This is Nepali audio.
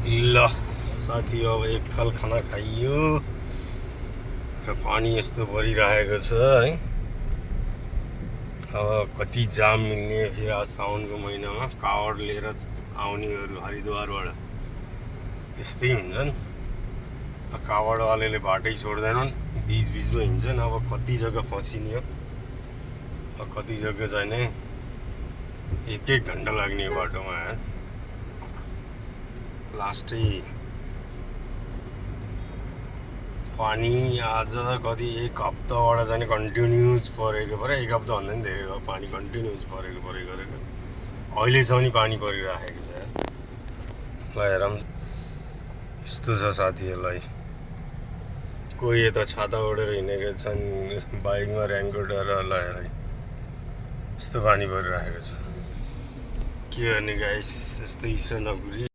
ल साथी, अब एक थाल खाना खाइयो र पानी यस्तो परिरहेको छ है। अब कति जाम मिल्ने फेरि आज साउनको महिनामा कावड लिएर आउनेहरू हरिद्वारबाट त्यस्तै हुन्छन्। कावडवालेले बाटै छोड्दैनन्, बिचबिचमा हिँड्छन्। अब कति जग्गा फसिने हो, कति जग्गा जाने एक घन्टा लाग्ने बाटोमा लास्टै पानी आज कति एक हप्ताबाट जाने कन्टिन्युस परेको एक हप्ता भन्दा पनि धेरै भयो। पानी कन्टिन्युस परेको अहिलेसम्म नि पानी परिराखेको छ। ल हेरौँ यस्तो छ साथीहरूलाई। कोही यता छाता ओढेर हिँडेका छन्, बाइकमा रेनकोट ल हेर यस्तो पानी परिराखेको छ। के गर्ने गाइस, यस्तै छ नगुरी।